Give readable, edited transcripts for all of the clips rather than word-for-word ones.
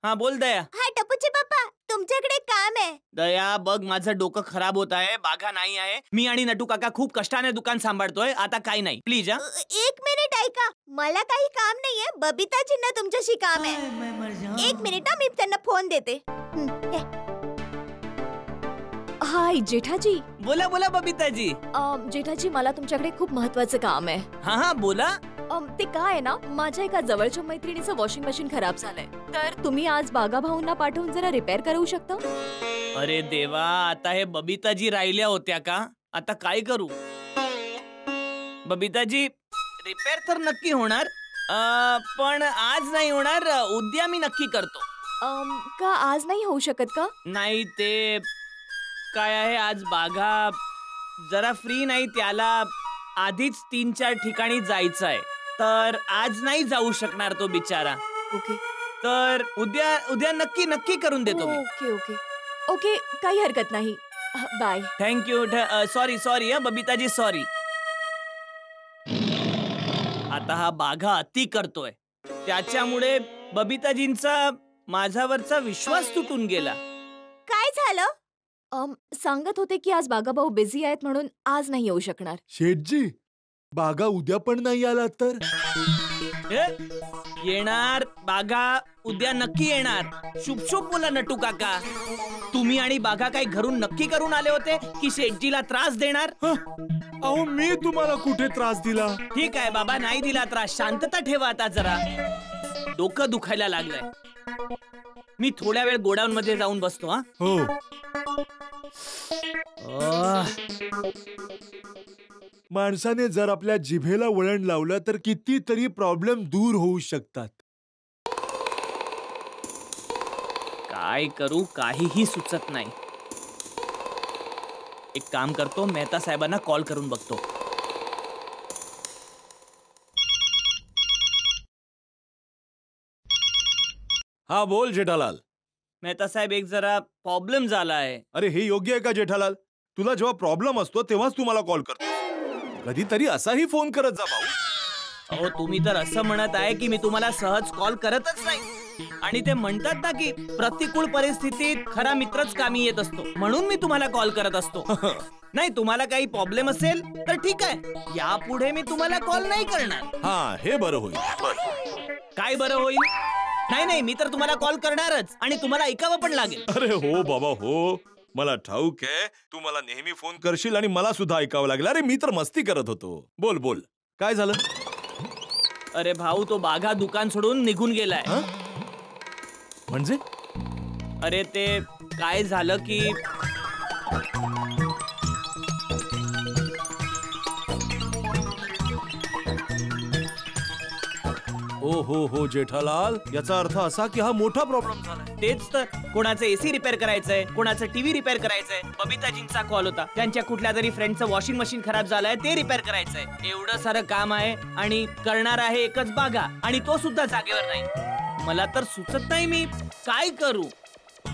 हा बोल दया. हाय टपूचे पप्पा, तुमच्याकडे काम आहे. दया बघ माझं डोकं खराब होत आहे. बाघा नाही आहे. मी आणि नटू काका खूप कष्टाने दुकान सांभाळतोय. आता काही नाही प्लीज. एक मिनिट ऐका, मला काही काम नाहीये. बबिताजींना तुमच्याशी काम आहे. एक मिनिट मी त्यांना फोन देते. हाय जेठाजी. बोला बोला बबिताजी. जेठाजी मला तुमच्याकडे खूप महत्वाचं काम आहे. हा हा बोला. ते काय आहे ना, माझ्या एका जवळच्या मैत्रिणीचं वॉशिंग मशीन खराब झालंय, तर तुम्ही आज बागा भाऊंना पाठवून जरा रिपेअर करू शकता? अरे देवा, आता हे बबिताजी राहिल्या होत्या का? आता काय करू? बबिताजी रिपेअर तर नक्की होणार, पण आज नाही होणार. उद्या मी नक्की करतो. का आज नाही होऊ शकत का? नाही ते काय आहे, आज बाघा जरा फ्री नाही. त्याला आधीच 3-4 ठिकाणी जायचं आहे, तर आज नाही जाऊ शकणार तो बिचारा. ओके, तर उद्या नक्की करून देतो मी. ओके ओके ओके, काही हरकत नाही. बाय. थँक्यू. सॉरी बबिताजी, सॉरी. आता हा बाघा अति करतोय, त्याच्यामुळे बबिताजींचा माझ्यावरचा विश्वास तुटून गेला. काय झालं? सांगत होते की आज बागाभाऊ बिझी आहेत म्हणून आज नाही येऊ शकणार. शेठजी, बागा उद्या पण नाही आला तर? येणार बाघा, उद्या नक्की येणार. शुभ शुभ बोला नटू काका. तुम्ही आणि बाघा काही घरून नक्की करून आले होते की शेठजीला त्रास देणार? अहो मी तुम्हाला कुठे त्रास दिला? ठीक आहे बाबा, नाही दिला त्रास. शांतता ठेवा आता जरा. डोकं दुखायला लागलंय. मी थोड्या वेळ गोडाऊन मध्ये जाऊन बसतो. हा हो. माणसाने जर आपल्या जिभेला वळण लावलं तर कितीतरी प्रॉब्लेम दूर होऊ शकतात. काय करू, काहीही सुचत नाही. एक काम करतो, मेहता साहेबांना कॉल करून बघतो. हा बोल जेठालाल. मेहता साहेब, एक जरा प्रॉब्लेम झाला आहे. अरे हे योग्य आहे का जेठालाल? तुला जेव्हा प्रॉब्लेम असतो तेव्हाच तू मला कॉल करतो. कधीतरी असाही फोन करत जा भाऊ. अहो तुम्ही तर असं म्हणत आहे की मी तुम्हाला सहज कॉल करतच नाही. आणि ते म्हणतात ना की प्रतिकूल परिस्थितीत खरा मित्रच कामी येत असतो, म्हणून मी तुम्हाला कॉल करत असतो. नाही, तुम्हाला काही प्रॉब्लेम असेल तर ठीक आहे, यापुढे मी तुम्हाला कॉल नाही करणार. हा, हे बरं होईल. काय बरं होईल? नाही, मी तर तुम्हाला कॉल करणारच आणि तुम्हाला ऐकावं पण लागेल. अरे हो बाबा हो, मला ठाऊक आहे तू मला नेहमी फोन करशील आणि मला सुद्धा ऐकावं लागेल. अरे मी तर मस्ती करत होतो. बोल बोल, काय झालं? अरे भाऊ, तो बाघा दुकान सोडून निघून गेलाय. म्हणजे? अरे ते काय झालं की हो जेठालाल, याचा अर्थ असा की हा मोठा प्रॉब्लेम झालाय. तेच तर, कोणाचं एसी रिपेअर करायचंय, कोणाचं टीव्ही रिपेअर करायचंय. बबिताजींचा कॉल होता, त्यांच्या कुठल्या तरी फ्रेंडचं वॉशिंग मशीन खराब झालंय, ते रिपेअर करायचंय. एवढं सारं काम आहे आणि करणार आहे एकच बाघा, आणि तो सुद्धा जागेवर नाही. मला तर सुचत नाही मी काय करू.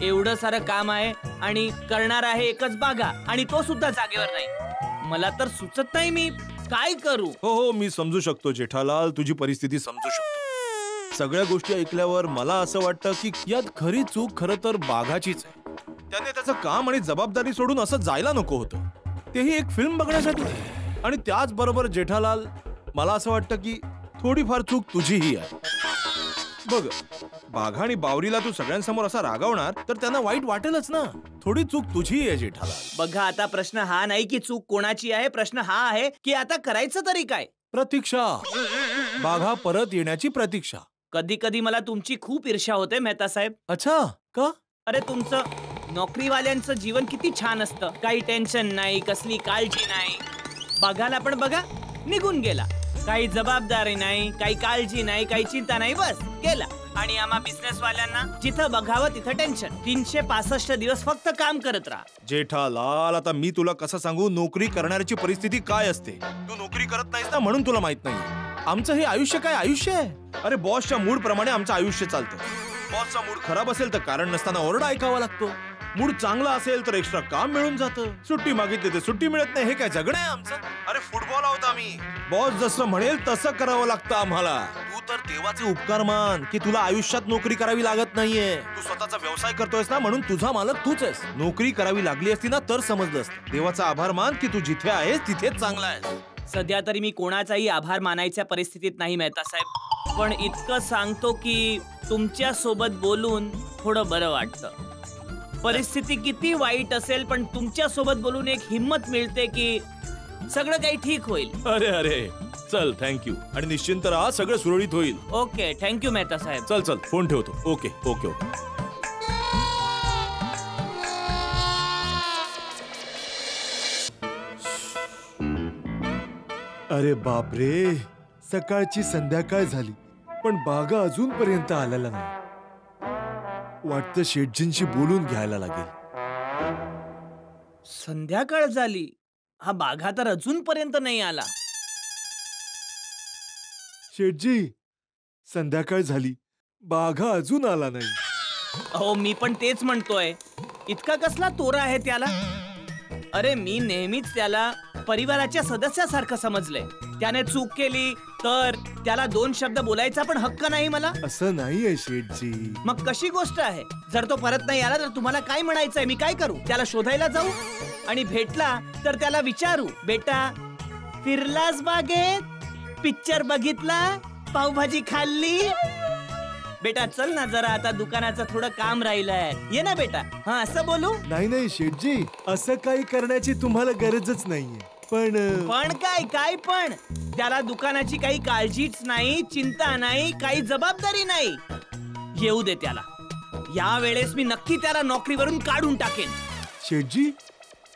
एवढं सारं काम आहे आणि करणार आहे एकच बाघा, आणि तो सुद्धा जागेवर नाही. मला तर सुचत नाही मी काय करू. हो, मी समजू शकतो जेठालाल, तुझी परिस्थिती समजू शकतो. सगळ्या गोष्टी ऐकल्यावर मला असं वाटतं की यात खरी चूक खरं तर बाघाचीच आहे. त्याने त्याचं काम आणि जबाबदारी सोडून असं जायला नको होतं, तेही एक फिल्म बघण्यासाठी. आणि त्याच बरोबर जेठालाल, मला असं वाटतं की थोडीफार चूक तुझीही आहे. बघ, बाघा आणि बावरीला तू सगळ्यांसमोर असा रागवणार तर त्यांना वाईट वाटेलच ना. थोडी चूक तुझी आहे जेठालाल. बघा, आता प्रश्न हा नाही की चूक कोणाची आहे, प्रश्न हा आहे की आता करायचं तरी काय. प्रतीक्षा, बाघा परत येण्याची प्रतीक्षा. कधी कधी मला तुमची खूप ईर्ष्या होते मेहता साहेब. अच्छा, का? अरे तुमचं नोकरीवाल्यांचं जीवन किती छान असतं. काही टेन्शन नाही, कसली काळजी नाही. बघायला पण बघा, निघून गेला. काही जबाबदारी नाही, काही काळजी नाही, काही चिंता नाही, बस गेला. आणि आम्हा बिझनेस वाल्यांना जिथं बघावं तिथं टेन्शन. 365 दिवस फक्त काम करत राहा. जेठालाल, आता मी तुला कसं सांगू नोकरी करणाऱ्याची परिस्थिती काय असते. तू नोकरी करत नाहीस ना, म्हणून तुला माहित नाही. आमचं हे आयुष्य काय आयुष्य आहे? अरे बॉसच्या मूड प्रमाणे आमचं आयुष्य चालतं. बॉसचा मूड खराब असेल तर कारण नसताना ओरडा ऐकावा लागतो. मूड चांगला असेल तर एक्स्ट्रा काम मिळून जातं. सुट्टी मागितली तर सुट्टी मिळत नाही. हे काय जगणं आहे आमचं? अरे फुटबॉल आहोत आम्ही. बॉस जसं म्हणेल तसं करावं लागतं आम्हाला. तू तर देवाचे उपकार मान की तुला आयुष्यात नोकरी करावी लागत नाहीये. तू स्वतःचा व्यवसाय करतोयस ना, म्हणून तुझा मालक तूच आहेस. नोकरी करावी लागली असती ना तर समजलं असतं. देवाचा आभार मान की तू जिथे आहेस तिथेच चांगला आहेस. सध्या तरी मी कोणाचाही आभार मानायच्या परिस्थितीत नाही मेहता साहेब, पण इतकं सांगतो की तुमच्या सोबत बोलून थोडं बरं वाटतं. परिस्थिती किती वाईट असेल पण तुमच्या सोबत बोलून एक हिम्मत मिळते की सगळं काही ठीक होईल. अरे अरे चल, थँक्यू. आणि निश्चिंत राहा, सगळं सुरळीत होईल. ओके, थँक्यू मेहता साहेब. चल चल, फोन ठेवतो. Okay okay okay. अरे बापरे, सकाळची संध्याकाळ झाली पण बागा अजूनपर्यंत आलेला नाही. वाटतं शेठजींशी बोलून घ्यायला लागेल. संध्याकाळ झाली, हा बाघा तर अजूनपर्यंत नाही आला. शेठजी, संध्याकाळ झाली, बागा अजून आला नाही. अहो मी पण तेच म्हणतोय, इतका कसला तोरा आहे त्याला. अरे मी नेहमीच त्याला परिवाराच्या सदस्यासारखं समजलंय. त्याने चूक केली तर त्याला 2 शब्द बोलायचा पण हक्क नाही मला. असं नाहीये शेठजी. मग कशी गोष्ट आहे? जर तो परत नाही आला तर तुम्हाला काय म्हणायचंय? मी काय करू? त्याला शोधायला जाऊ आणि भेटला तर त्याला विचारू, बेटा फिरलास बागेत, पिक्चर बघितला, पावभाजी खाल्ली? बेटा चल ना जरा, आता दुकानाचं थोडं काम राहिलंय, ये ना बेटा. हा असं बोलू? नाही नाही शेठजी, असं काही करण्याची तुम्हाला गरजच नाहीये. पण काय पण त्याला दुकानाची काही काळजीच नाही, चिंता नाही, काही जबाबदारी नाही. येऊ दे त्याला. या वेळेस मी नक्की त्याला नोकरीवरून काढून टाकेन. शेठजी,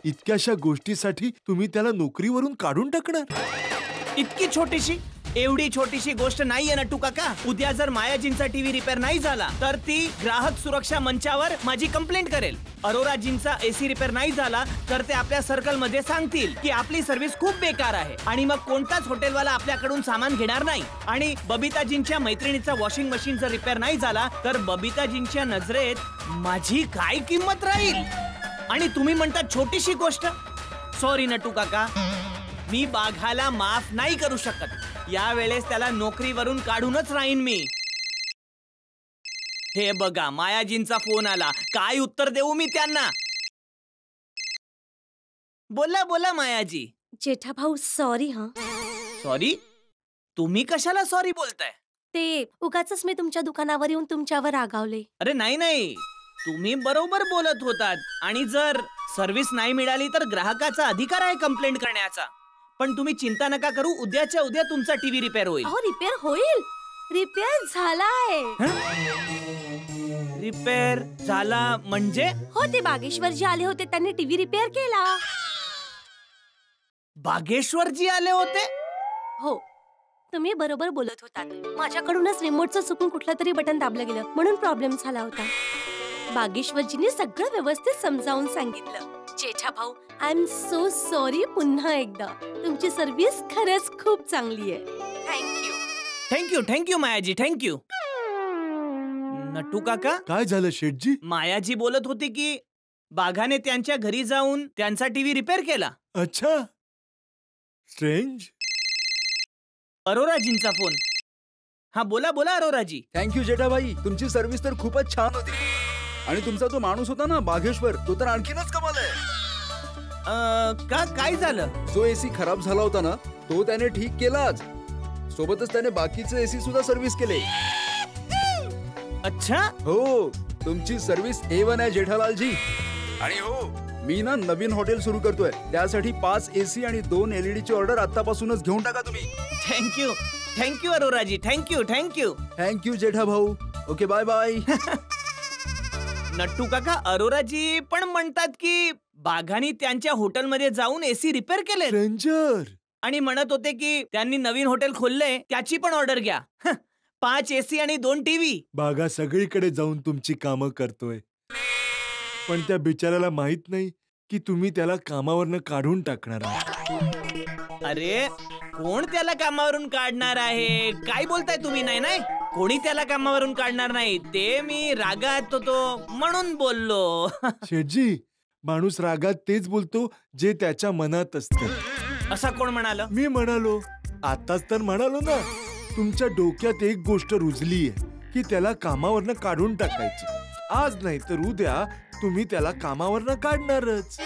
इतक्याशा गोष्टीसाठी तुम्ही त्याला नोकरीवरून काढून टाकणार? इतकी छोटीशी, एवढी छोटीशी गोष्ट नाहीये नटू काका. उद्या जर मायाजींचा टीव्ही रिपेअर नाही झाला तर ती ग्राहक सुरक्षा मंचावर माझी कंप्लेंट करेल. अरोराजींचा एसी रिपेअर नाही झाला तर ते आपल्या सर्कल मध्ये सांगतील की आपली सर्व्हिस खूप बेकार आहे आणि मग कोणताच हॉटेलवाला आपल्याकडून सामान घेणार नाही. आणि बबिताजींच्या मैत्रिणीचा वॉशिंग मशीन जर रिपेअर नाही झाला तर बबिताजींच्या नजरेत माझी काय किंमत राहील? आणि तुम्ही म्हणता छोटीशी गोष्ट? सॉरी नटू काका, मी बाघाला माफ नाही करू शकत. या वेळेस त्याला नोकरीवरून काढूनच राहीन मी. हे बघा, मायाजींचा फोन आला. काय उत्तर देऊ मी त्यांना? बोला बोला मायाजी. जेठा भाऊ सॉरी. हा सॉरी? तुम्ही कशाला सॉरी बोलताय? ते उगाचच मी तुमच्या दुकानावर येऊन तुमच्यावर रागावले. अरे नाही, तुम्ही बरोबर बोलत होतात. आणि जर सर्व्हिस नाही मिळाली तर ग्राहकाचा अधिकार आहे कंप्लेंट करण्याचा. पण तुम्ही चिंता नका करू, उद्याच्या उद्या तुमचा टीव्ही रिपेअर होईल. अहो रिपेअर होईल? रिपेअर झालाय. रिपेअर झाला म्हणजे? हो, ते बागेश्वरजी आले होते, त्यांनी टीव्ही रिपेअर केला. बागेश्वरजी आले होते? हो, तुम्ही बरोबर बोलत होतात. माझ्याकडूनच रिमोटचं चुकून कुठलं तरी बटन दाबलं गेलं म्हणून प्रॉब्लेम झाला होता. बागेश्वरजीने सगळं व्यवस्थित समजावून सांगितलं. जेठा भाऊ, आय एम सो सॉरी. पुन्हा एकदा तुमची सर्व्हिस खरंच खूप चांगली आहे. थँक्यू. थँक्यू थँक्यू मायाजी, थँक्यू. नटू काका, काय झालं शेठजी? मायाजी बोलत होती की बाघाने त्यांच्या घरी जाऊन त्यांचा टीव्ही रिपेअर केला. अच्छा, स्ट्रेंज. अरोराजींचा फोन. हा बोला बोला अरोराजी. थँक्यू जेठाभाई, तुमची सर्व्हिस तर खूपच छान होती. आणि तुमचा जो माणूस होता ना बागेश्वर, तो तर आणखीनच कमाल आहे. काय झालं? जो एसी खराब झाला होता ना, तो त्याने ठीक केलाच. सोबतच त्याने बाकीचे एसी सुद्धा सर्व्हिस केले. अच्छा. हो, तुमची सर्व्हिस A1 आहे जेठालालजी. आणि हो, मी ना नवीन हॉटेल सुरू करतोय. त्यासाठी 5 एसी आणि 2 LED ची ऑर्डर आतापासूनच घेऊन टाका तुम्ही. थँक्यू थँक्यू अरोराजी, थँक्यू थँक्यू. थँक्यू जेठा भाऊ. Okay, bye bye. नट्टू काका, अरोराजी पण म्हणतात की बाघानी त्यांच्या हॉटेलमध्ये जाऊन एसी रिपेअर केले स्ट्रेंजर. आणि म्हणत होते की त्यांनी नवीन हॉटेल खोलले, त्याची पण ऑर्डर घ्या. 5 एसी आणि 2 टीव्ही. बागा सगळीकडे जाऊन तुमची कामं करतोय, पण त्या बिचाराला माहित नाही की तुम्ही त्याला कामावरनं काढून टाकणार आहात. अरे कोण त्याला कामावरून काढणार आहे? काय बोलताय तुम्ही? नाही, कोणी त्याला कामावरून काढणार नाही. ते मी रागात होतो म्हणून बोललो. शेठजी, माणूस रागात तेच बोलतो जे त्याच्या मनात असतं. असं कोण म्हणाल? मी म्हणालो, आताच तर म्हणालो ना. तुमच्या डोक्यात एक गोष्ट रुजली आहे की त्याला कामावरनं काढून टाकायची. आज नाही तर उद्या तुम्ही त्याला कामावरनं काढणारच.